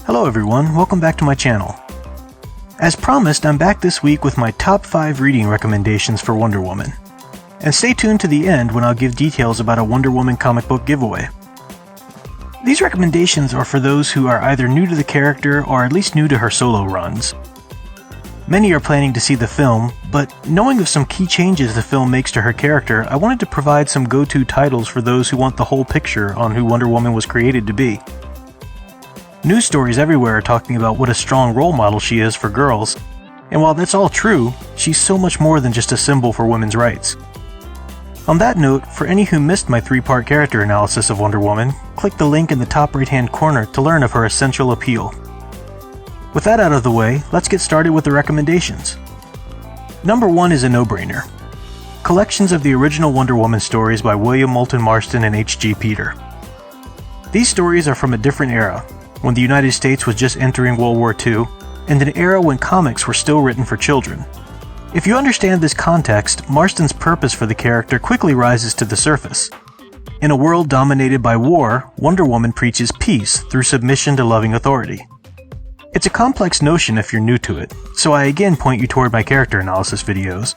Hello everyone, welcome back to my channel. As promised, I'm back this week with my top 5 reading recommendations for Wonder Woman. And stay tuned to the end when I'll give details about a Wonder Woman comic book giveaway. These recommendations are for those who are either new to the character or at least new to her solo runs. Many are planning to see the film, but knowing of some key changes the film makes to her character, I wanted to provide some go-to titles for those who want the whole picture on who Wonder Woman was created to be. News stories everywhere are talking about what a strong role model she is for girls, and while that's all true, she's so much more than just a symbol for women's rights. On that note, for any who missed my 3-part character analysis of Wonder Woman, click the link in the top right-hand corner to learn of her essential appeal. With that out of the way, let's get started with the recommendations. Number 1 is a no-brainer. Collections of the original Wonder Woman stories by William Moulton Marston and H.G. Peter. These stories are from a different era, when the United States was just entering World War II, and an era when comics were still written for children. If you understand this context, Marston's purpose for the character quickly rises to the surface. In a world dominated by war, Wonder Woman preaches peace through submission to loving authority. It's a complex notion if you're new to it, so I again point you toward my character analysis videos.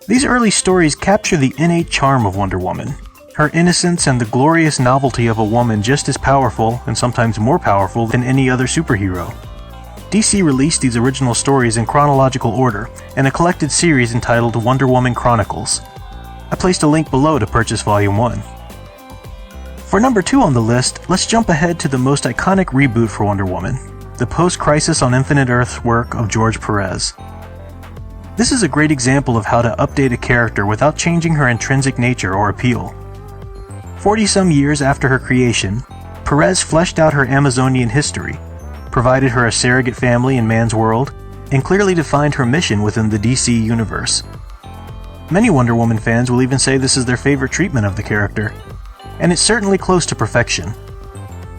These early stories capture the innate charm of Wonder Woman, her innocence and the glorious novelty of a woman just as powerful, and sometimes more powerful, than any other superhero. DC released these original stories in chronological order, in a collected series entitled Wonder Woman Chronicles. I placed a link below to purchase Volume 1. For number 2 on the list, let's jump ahead to the most iconic reboot for Wonder Woman, the post-Crisis on Infinite Earths work of George Perez. This is a great example of how to update a character without changing her intrinsic nature or appeal. 40-some years after her creation, Perez fleshed out her Amazonian history, provided her a surrogate family in man's world, and clearly defined her mission within the DC universe. Many Wonder Woman fans will even say this is their favorite treatment of the character, and it's certainly close to perfection.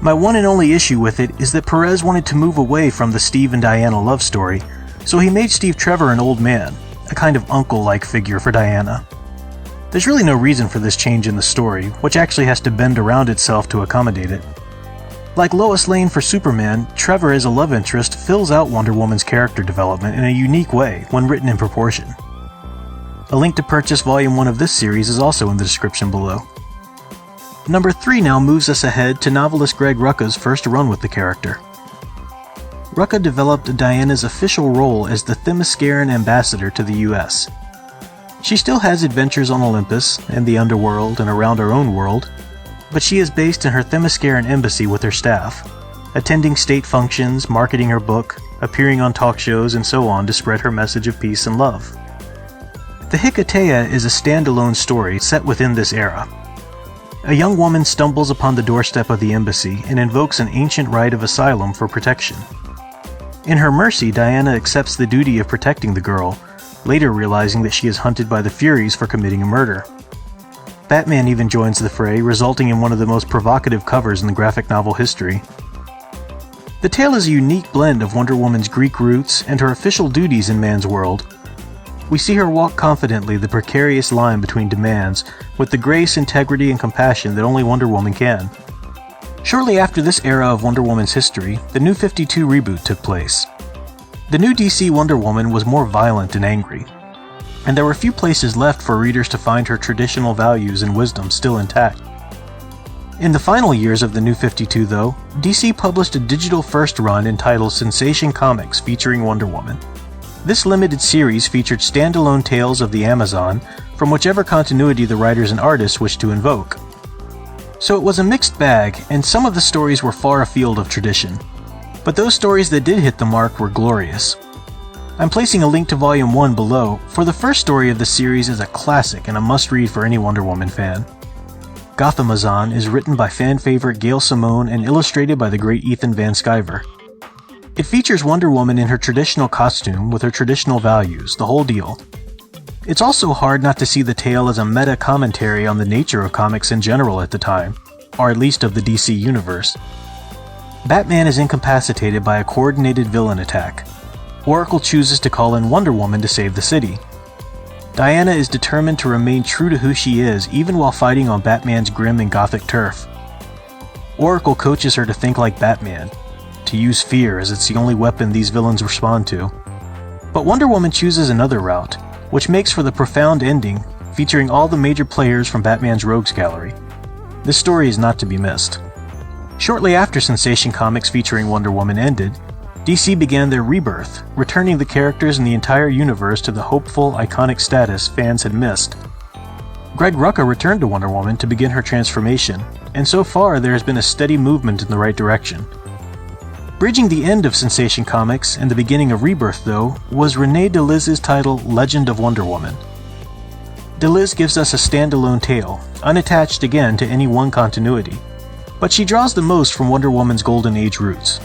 My one and only issue with it is that Perez wanted to move away from the Steve and Diana love story, so he made Steve Trevor an old man, a kind of uncle-like figure for Diana. There's really no reason for this change in the story, which actually has to bend around itself to accommodate it. Like Lois Lane for Superman, Trevor as a love interest fills out Wonder Woman's character development in a unique way when written in proportion. A link to purchase Volume 1 of this series is also in the description below. Number 3 now moves us ahead to novelist Greg Rucka's first run with the character. Rucka developed Diana's official role as the Themysciran ambassador to the US. She still has adventures on Olympus, and the underworld, and around our own world, but she is based in her Themysciran embassy with her staff, attending state functions, marketing her book, appearing on talk shows, and so on to spread her message of peace and love. The Hikatea is a standalone story set within this era. A young woman stumbles upon the doorstep of the embassy and invokes an ancient right of asylum for protection. In her mercy, Diana accepts the duty of protecting the girl, later realizing that she is hunted by the Furies for committing a murder. Batman even joins the fray, resulting in one of the most provocative covers in the graphic novel history. The tale is a unique blend of Wonder Woman's Greek roots and her official duties in man's world. We see her walk confidently the precarious line between demands, with the grace, integrity, and compassion that only Wonder Woman can. Shortly after this era of Wonder Woman's history, the New 52 reboot took place. The new DC Wonder Woman was more violent and angry, and there were few places left for readers to find her traditional values and wisdom still intact. In the final years of the New 52, though, DC published a digital-first run entitled Sensation Comics featuring Wonder Woman. This limited series featured standalone tales of the Amazon from whichever continuity the writers and artists wished to invoke. So it was a mixed bag, and some of the stories were far afield of tradition. But those stories that did hit the mark were glorious. I'm placing a link to Volume 1 below, for the first story of the series is a classic and a must-read for any Wonder Woman fan. Gothamazon is written by fan favorite Gail Simone and illustrated by the great Ethan Van Sciver. It features Wonder Woman in her traditional costume with her traditional values, the whole deal. It's also hard not to see the tale as a meta-commentary on the nature of comics in general at the time, or at least of the DC universe. Batman is incapacitated by a coordinated villain attack. Oracle chooses to call in Wonder Woman to save the city. Diana is determined to remain true to who she is even while fighting on Batman's grim and gothic turf. Oracle coaches her to think like Batman, to to use fear as it's the only weapon these villains respond to. But Wonder Woman chooses another route, which makes for the profound ending, featuring all the major players from Batman's Rogues Gallery. This story is not to be missed. Shortly after Sensation Comics featuring Wonder Woman ended, DC began their rebirth, returning the characters and the entire universe to the hopeful, iconic status fans had missed. Greg Rucka returned to Wonder Woman to begin her transformation, and so far there has been a steady movement in the right direction. Bridging the end of Sensation Comics and the beginning of Rebirth, though, was Renee DeLiz's title Legend of Wonder Woman. DeLiz gives us a standalone tale, unattached again to any one continuity, but she draws the most from Wonder Woman's Golden Age roots.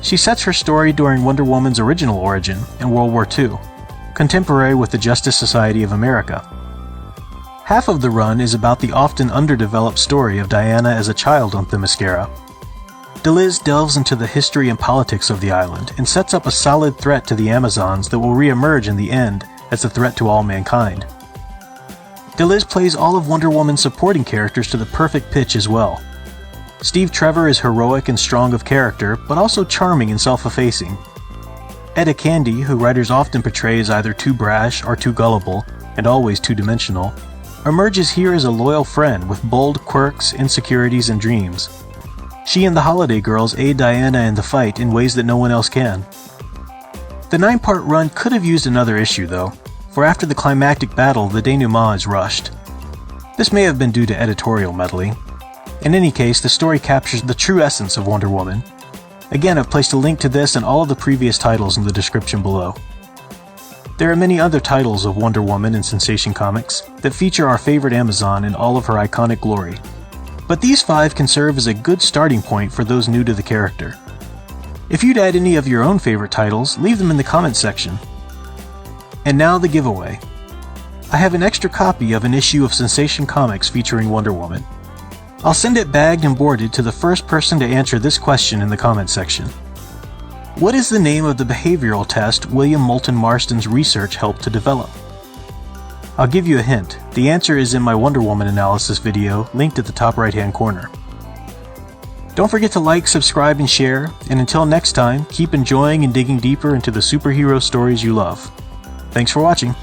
She sets her story during Wonder Woman's original origin in World War II, contemporary with the Justice Society of America. Half of the run is about the often underdeveloped story of Diana as a child on Themyscira. DeLiz delves into the history and politics of the island and sets up a solid threat to the Amazons that will re-emerge in the end as a threat to all mankind. DeLiz plays all of Wonder Woman's supporting characters to the perfect pitch as well. Steve Trevor is heroic and strong of character, but also charming and self-effacing. Etta Candy, who writers often portray as either too brash or too gullible, and always two-dimensional, emerges here as a loyal friend with bold quirks, insecurities, and dreams. She and the Holiday Girls aid Diana in the fight in ways that no one else can. The 9-part run could have used another issue though, for after the climactic battle the denouement is rushed. This may have been due to editorial meddling. In any case, the story captures the true essence of Wonder Woman. Again, I've placed a link to this and all of the previous titles in the description below. There are many other titles of Wonder Woman in Sensation Comics that feature our favorite Amazon in all of her iconic glory, but these 5 can serve as a good starting point for those new to the character. If you'd add any of your own favorite titles, leave them in the comments section. And now the giveaway. I have an extra copy of an issue of Sensation Comics featuring Wonder Woman. I'll send it bagged and boarded to the first person to answer this question in the comments section. What is the name of the behavioral test William Moulton Marston's research helped to develop? I'll give you a hint. The answer is in my Wonder Woman analysis video, linked at the top right-hand corner. Don't forget to like, subscribe, and share, and until next time, keep enjoying and digging deeper into the superhero stories you love. Thanks for watching.